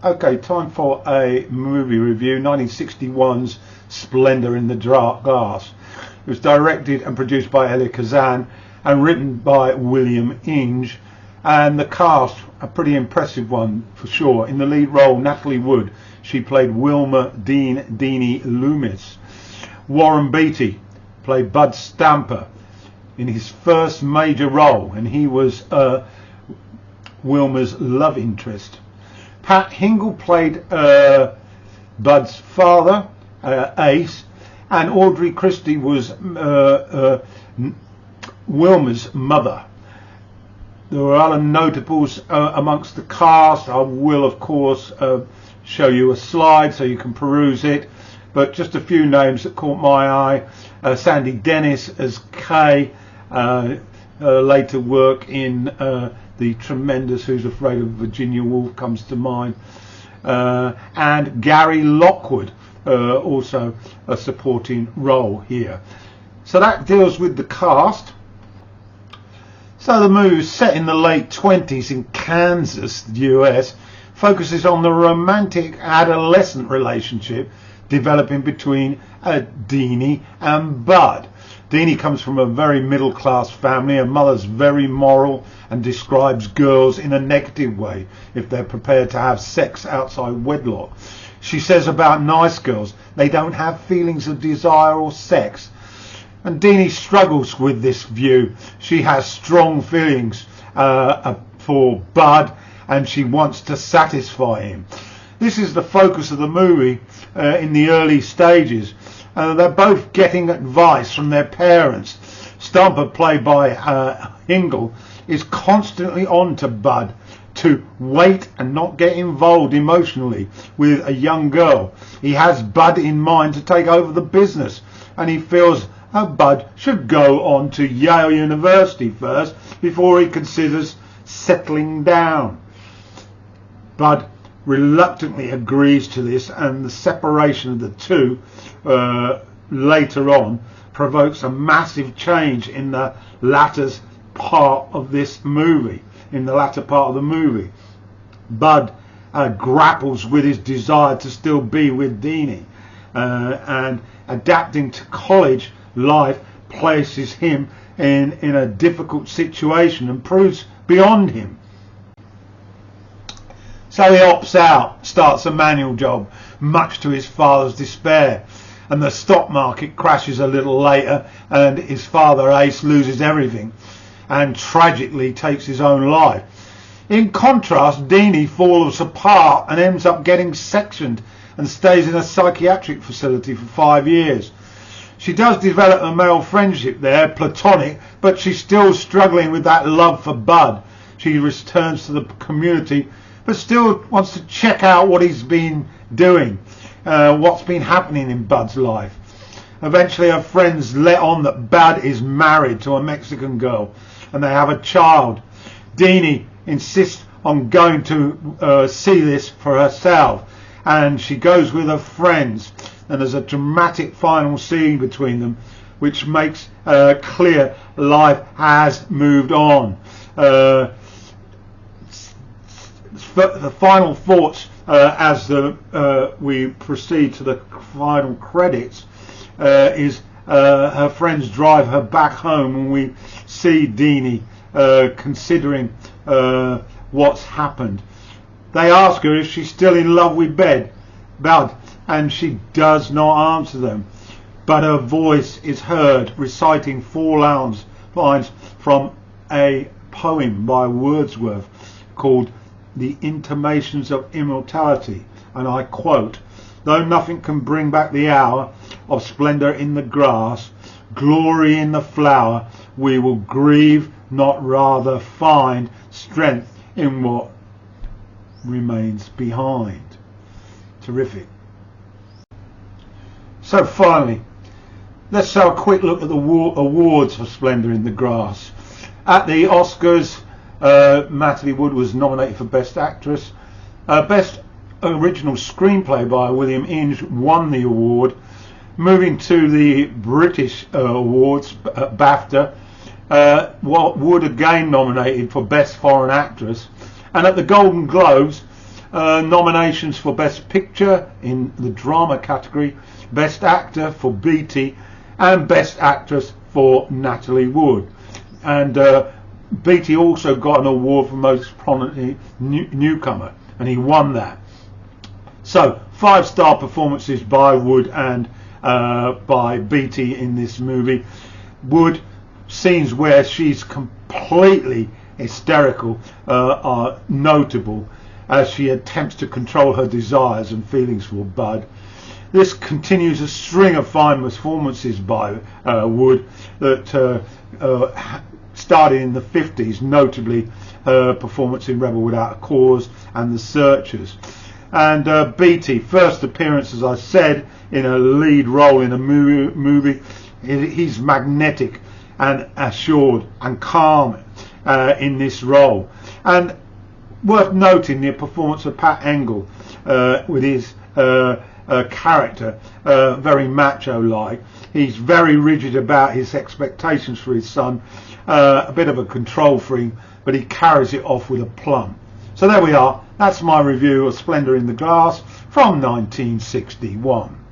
Okay, time for a movie review. 1961's Splendour in the Glass. It was directed and produced by Elia Kazan and written by William Inge. And the cast, a pretty impressive one for sure. In the lead role, Natalie Wood. She played Wilma Deanie Loomis. Warren Beatty played Bud Stamper in his first major role, and he was Wilma's love interest. Pat Hingle played Bud's father, Ace, and Audrey Christie was Wilma's mother. There were other notables amongst the cast. I will, of course, show you a slide so you can peruse it, but just a few names that caught my eye. Sandy Dennis as Kay, later work in the tremendous Who's Afraid of Virginia Woolf comes to mind, and Gary Lockwood, also a supporting role here. So that deals with the cast. So the movie, set in the late 20s in Kansas, US, focuses on the romantic adolescent relationship developing between Deanie and Bud. Deanie comes from a very middle-class family. Her mother's very moral and describes girls in a negative way if they're prepared to have sex outside wedlock. She says about nice girls, they don't have feelings of desire or sex. And Deanie struggles with this view. She has strong feelings for Bud, and she wants to satisfy him. This is the focus of the movie in the early stages. They're both getting advice from their parents. Stamper, played by Hingle, is constantly on to Bud to wait and not get involved emotionally with a young girl. He has Bud in mind to take over the business, and he feels Bud should go on to Yale University first before he considers settling down. Bud reluctantly agrees to this, and the separation of the two later on provokes a massive change in the latter part of this movie. Bud grapples with his desire to still be with Deanie, and adapting to college life places him in a difficult situation and proves beyond him. So he opts out, starts a manual job, much to his father's despair. And the stock market crashes a little later, and his father, Ace, loses everything and tragically takes his own life. In contrast, Deanie falls apart and ends up getting sectioned and stays in a psychiatric facility for 5 years. She does develop a male friendship there, platonic, but she's still struggling with that love for Bud. She returns to the community, but still wants to check out what he's been doing, what's been happening in Bud's life. Eventually her friends let on that Bud is married to a Mexican girl and they have a child. Deanie insists on going to see this for herself, and she goes with her friends, and there's a dramatic final scene between them which makes clear life has moved on. The final thoughts as we proceed to the final credits is her friends drive her back home, and we see Deanie considering what's happened. They ask her if she's still in love with Bud, and she does not answer them, but her voice is heard reciting 4 lines from a poem by Wordsworth called The Intimations of Immortality, and I quote, "Though nothing can bring back the hour of splendour in the grass, glory in the flower, we will grieve, not rather find strength in what remains behind." Terrific. So finally, let's have a quick look at the awards for Splendour in the Grass. At the Oscars, Natalie Wood was nominated for Best Actress. Best Original Screenplay by William Inge won the award. Moving to the British awards, BAFTA, Wood again nominated for Best Foreign Actress. And at the Golden Globes, Nominations for Best Picture in the drama category, Best Actor for Beatty, and Best Actress for Natalie Wood. And Beatty also got an award for Most Prominent Newcomer, and he won that. So 5-star performances by Wood and by Beatty in this movie. Wood, scenes where she's completely hysterical are notable as she attempts to control her desires and feelings for Bud. This continues a string of fine performances by Wood that started in the 50s, notably her performance in Rebel Without a Cause and The Searchers. And Beatty, first appearance, as I said, in a lead role in a movie. He's magnetic and assured and calm in this role. And worth noting the performance of Pat Engel with his character, very macho-like. He's very rigid about his expectations for his son, a bit of a control freak, but he carries it off with a plum. So there we are. That's my review of Splendour in the Glass from 1961.